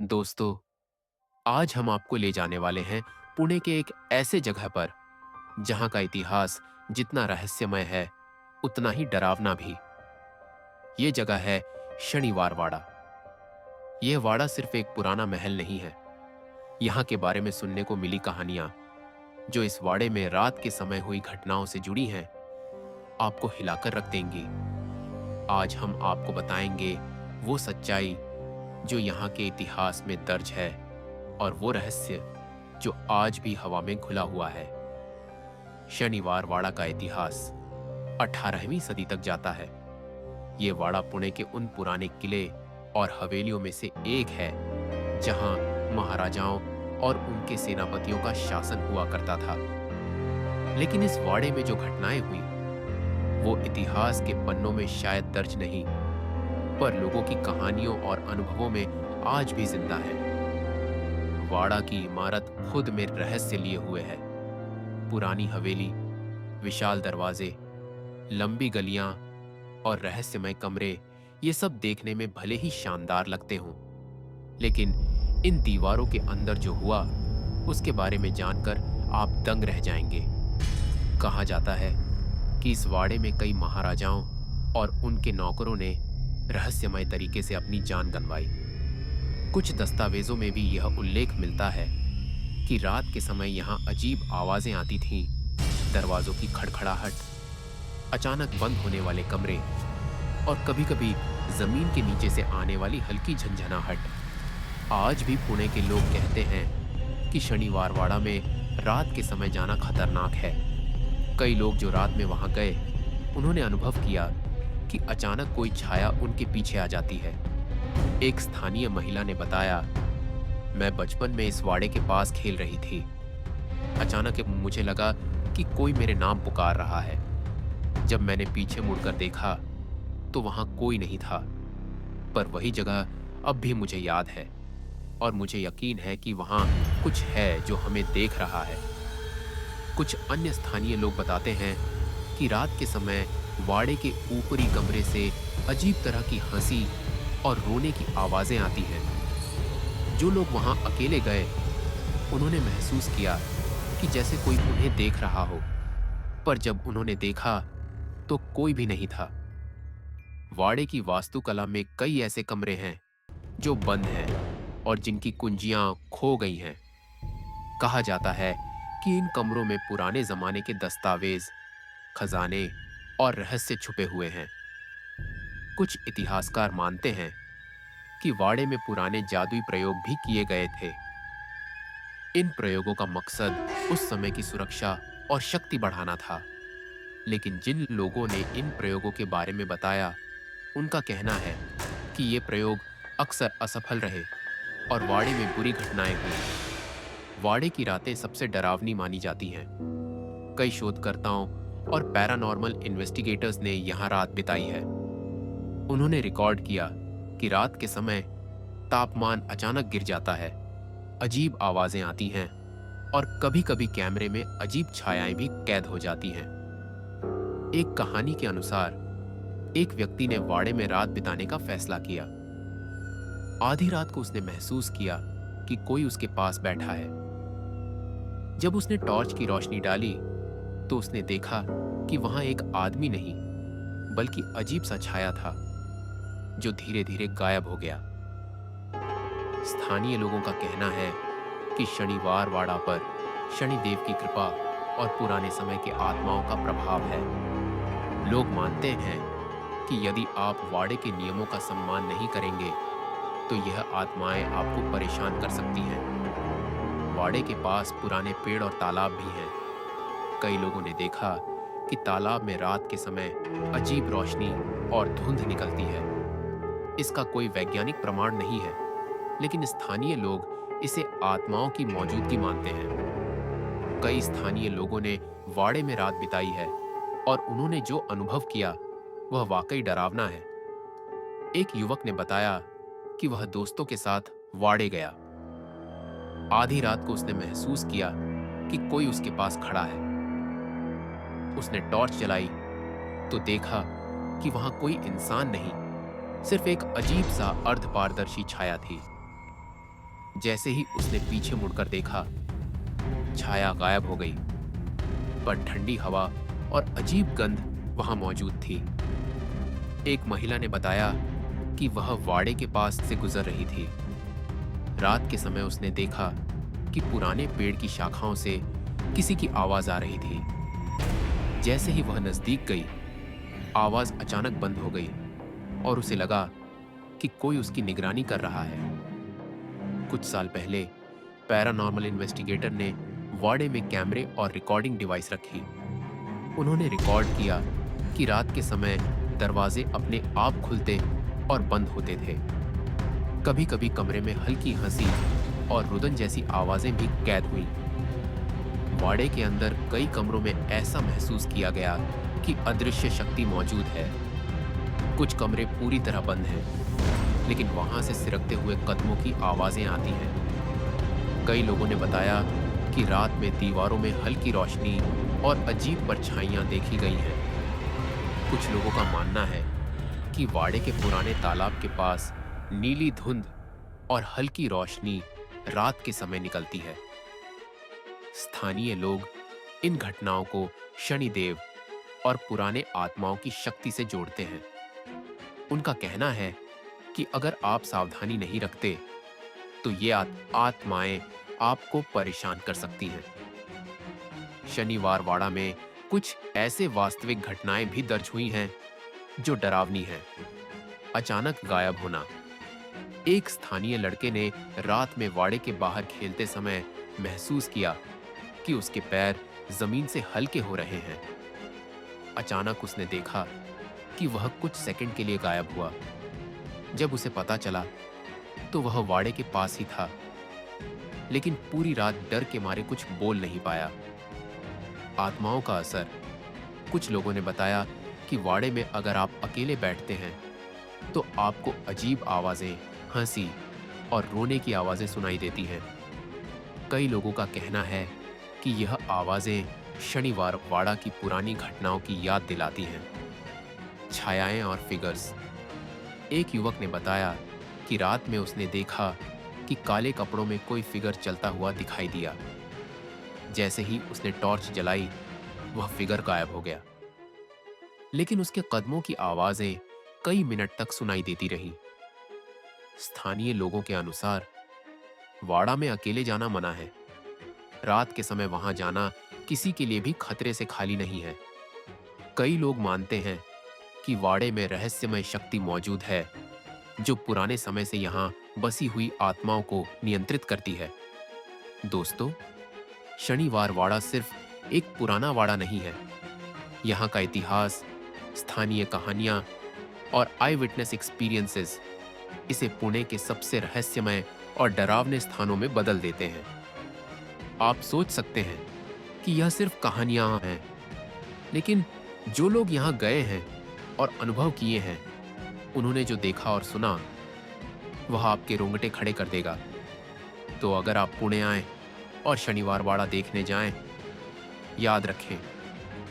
दोस्तों, आज हम आपको ले जाने वाले हैं पुणे के एक ऐसे जगह पर जहां का इतिहास जितना रहस्यमय है उतना ही डरावना भी। ये जगह है शनिवार वाड़ा। यह वाड़ा सिर्फ एक पुराना महल नहीं है। यहाँ के बारे में सुनने को मिली कहानियां जो इस वाड़े में रात के समय हुई घटनाओं से जुड़ी हैं, आपको हिलाकर रख देंगी। आज हम आपको बताएंगे वो सच्चाई जो यहाँ के इतिहास में दर्ज है और वो रहस्य जो आज भी हवा में घुला हुआ है। शनिवार वाड़ा का इतिहास 18वीं सदी तक जाता है। ये वाड़ा पुणे के उन पुराने किले और हवेलियों में से एक है जहां महाराजाओं और उनके सेनापतियों का शासन हुआ करता था। लेकिन इस वाड़े में जो घटनाएं हुई वो इतिहास के पन्नों में शायद दर्ज नहीं, पर लोगों की कहानियों और अनुभवों में आज भी जिंदा है। वाड़ा की इमारत खुद में रहस्य लिए हुए है। पुरानी हवेली, विशाल दरवाजे, लंबी गलियां और रहस्यमय कमरे, ये सब देखने में भले ही शानदार लगते हों, लेकिन इन दीवारों के अंदर जो हुआ उसके बारे में जानकर आप दंग रह जाएंगे। कहा जाता है कि इस वाड़े में कई महाराजाओं और उनके नौकरों ने रहस्यमय तरीके से अपनी जान गंवाई। कुछ दस्तावेजों में भी यह उल्लेख मिलता है कि रात के समय यहाँ अजीब आवाजें आती थीं, दरवाजों की खड़खड़ाहट, अचानक बंद होने वाले कमरे और कभी-कभी जमीन के नीचे से आने वाली हल्की झंझनाहट। आज भी पुणे के लोग कहते हैं कि शनिवार वाड़ा में रात के समय जाना खतरनाक है। कई लोग जो रात में वहां गए, उन्होंने अनुभव किया कि अचानक कोई छाया उनके पीछे आ जाती है। एक स्थानीय महिला ने बताया, मैं बचपन में इस वाड़े के पास खेल रही थी। अचानक मुझे लगा कि कोई मेरे नाम पुकार रहा है। जब मैंने पीछे मुड़कर देखा तो वहां कोई नहीं था, पर वही जगह अब भी मुझे याद है और मुझे यकीन है कि वहां कुछ है जो हमें देख रहा है। कुछ अन्य स्थानीय लोग बताते हैं कि रात के समय वाड़े के ऊपरी कमरे से अजीब तरह की हंसी और रोने की आवाजें आती हैं। जो लोग वहां अकेले गए, उन्होंने महसूस किया कि जैसे कोई उन्हें देख रहा हो, पर जब उन्होंने देखा तो कोई भी नहीं था। वाड़े की वास्तुकला में कई ऐसे कमरे हैं जो बंद हैं और जिनकी कुंजियां खो गई हैं। कहा जाता है कि इन कमरों में पुराने जमाने के दस्तावेज, खजाने और रहस्य छुपे हुए हैं। कुछ इतिहासकार मानते हैं कि वाड़े में पुराने जादुई प्रयोग भी किए गए थे। इन प्रयोगों का मकसद उस समय की सुरक्षा और शक्ति बढ़ाना था। लेकिन जिन लोगों ने इन प्रयोगों के बारे में बताया, उनका कहना है कि ये प्रयोग अक्सर असफल रहे और वाड़े में बुरी घटनाएं हुई। वाड़े की रातें सबसे डरावनी मानी जाती हैं। कई शोधकर्ताओं और पैरानॉर्मल इन्वेस्टिगेटर्स ने यहाँ रात बिताई है। उन्होंने रिकॉर्ड किया कि रात के समय तापमान अचानक गिर जाता है, अजीब आवाजें आती हैं और कभी-कभी कैमरे में अजीब छायाएं भी कैद हो जाती हैं। एक कहानी के अनुसार एक व्यक्ति ने वाड़े में रात बिताने का फैसला किया। आधी रात को उसने महसूस किया कि कोई उसके पास बैठा है। जब उसने टॉर्च की रोशनी डाली तो उसने देखा कि वहां एक आदमी नहीं बल्कि अजीब सा छाया था जो धीरे धीरे गायब हो गया। स्थानीय लोगों का कहना है कि शनिवार वाड़ा पर शनिदेव की कृपा और पुराने समय के आत्माओं का प्रभाव है। लोग मानते हैं कि यदि आप वाड़े के नियमों का सम्मान नहीं करेंगे तो यह आत्माएं आपको परेशान कर सकती हैं। वाड़े के पास पुराने पेड़ और तालाब भी हैं। कई लोगों ने देखा कि तालाब में रात के समय अजीब रोशनी और धुंध निकलती है। इसका कोई वैज्ञानिक प्रमाण नहीं है, लेकिन स्थानीय लोग इसे आत्माओं की मौजूदगी मानते हैं। कई स्थानीय लोगों ने वाड़े में रात बिताई है और उन्होंने जो अनुभव किया वह वाकई डरावना है। एक युवक ने बताया कि वह दोस्तों के साथ वाड़े गया। आधी रात को उसने महसूस किया कि कोई उसके पास खड़ा है। उसने टॉर्च जलाई तो देखा कि वहां कोई इंसान नहीं, सिर्फ एक अजीब सा अर्धपारदर्शी छाया थी। जैसे ही उसने पीछे मुड़कर देखा, छाया गायब हो गई, पर ठंडी हवा और अजीब गंध वहां मौजूद थी। एक महिला ने बताया कि वह वाड़े के पास से गुजर रही थी। रात के समय उसने देखा कि पुराने पेड़ की शाखाओं से किसी की आवाज आ रही थी। जैसे ही वह नजदीक गई, आवाज अचानक बंद हो गई और उसे लगा कि कोई उसकी निगरानी कर रहा है। कुछ साल पहले पैरानॉर्मल इन्वेस्टिगेटर ने वाड़े में कैमरे और रिकॉर्डिंग डिवाइस रखी। उन्होंने रिकॉर्ड किया कि रात के समय दरवाजे अपने आप खुलते और बंद होते थे। कभी कभी कमरे में हल्की हंसी और रुदन जैसी आवाजें भी कैद हुई। वाड़े के अंदर कई कमरों में ऐसा महसूस किया गया कि अदृश्य शक्ति मौजूद है। कुछ कमरे पूरी तरह बंद हैं, लेकिन वहां से सिरकते हुए कदमों की आवाजें आती हैं। कई लोगों ने बताया कि रात में दीवारों में हल्की रोशनी और अजीब परछाइयां देखी गई हैं। कुछ लोगों का मानना है कि वाड़े के पुराने तालाब के पास नीली धुंध और हल्की रोशनी रात के समय निकलती है। स्थानीय लोग इन घटनाओं को शनिदेव और पुराने आत्माओं की शक्ति से जोड़ते हैं। उनका कहना है कि अगर आप सावधानी नहीं रखते, तो ये आत्माएं आपको परेशान कर सकती हैं। शनिवार वाड़ा में कुछ ऐसे वास्तविक घटनाएं भी दर्ज हुई हैं जो डरावनी हैं। अचानक गायब होना। एक स्थानीय लड़के ने रात में वाड़े के बाहर खेलते समय महसूस किया कि उसके पैर जमीन से हल्के हो रहे हैं। अचानक उसने देखा कि वह कुछ सेकंड के लिए गायब हुआ। जब उसे पता चला तो वह वाड़े के पास ही था, लेकिन पूरी रात डर के मारे कुछ बोल नहीं पाया। आत्माओं का असर। कुछ लोगों ने बताया कि वाड़े में अगर आप अकेले बैठते हैं तो आपको अजीब आवाजें, हंसी और रोने की आवाजें सुनाई देती हैं। कई लोगों का कहना है कि यह आवाजें शनिवार वाड़ा की पुरानी घटनाओं की याद दिलाती हैं। छायाएं और फिगर्स। एक युवक ने बताया कि रात में उसने देखा कि काले कपड़ों में कोई फिगर चलता हुआ दिखाई दिया। जैसे ही उसने टॉर्च जलाई, वह फिगर गायब हो गया, लेकिन उसके कदमों की आवाजें कई मिनट तक सुनाई देती रहीं। स्थानीय लोगों के अनुसार वाड़ा में अकेले जाना मना है। रात के समय वहां जाना किसी के लिए भी खतरे से खाली नहीं है। कई लोग मानते हैं कि वाड़े में रहस्यमय शक्ति मौजूद है जो पुराने समय से यहां बसी हुई आत्माओं को नियंत्रित करती है। दोस्तों, शनिवार वाड़ा सिर्फ एक पुराना वाड़ा नहीं है। यहाँ का इतिहास, स्थानीय कहानियां और आई विटनेस एक्सपीरियंसेस इसे पुणे के सबसे रहस्यमय और डरावने स्थानों में बदल देते हैं। आप सोच सकते हैं कि यह सिर्फ कहानियां हैं, लेकिन जो लोग यहाँ गए हैं और अनुभव किए हैं, उन्होंने जो देखा और सुना, वह आपके रोंगटे खड़े कर देगा। तो अगर आप पुणे आए और शनिवार वाड़ा देखने जाएं, याद रखें,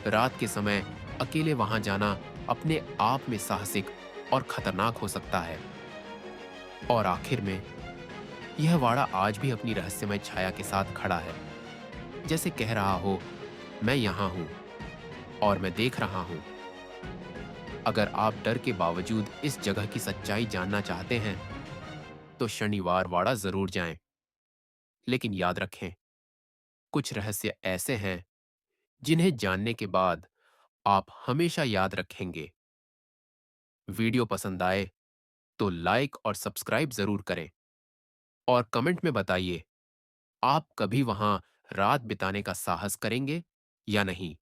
रात के समय अकेले वहां जाना अपने आप में साहसिक और खतरनाक हो सकता है। और आखिर में, यह वाड़ा आज भी अपनी रहस्यमय छाया के साथ खड़ा है, जैसे कह रहा हो, मैं यहां हूं और मैं देख रहा हूं। अगर आप डर के बावजूद इस जगह की सच्चाई जानना चाहते हैं, तो शनिवार वाड़ा जरूर जाएं। लेकिन याद रखें, कुछ रहस्य ऐसे हैं जिन्हें जानने के बाद आप हमेशा याद रखेंगे। वीडियो पसंद आए तो लाइक और सब्सक्राइब जरूर करें और कमेंट में बताइए, आप कभी वहां रात बिताने का साहस करेंगे या नहीं।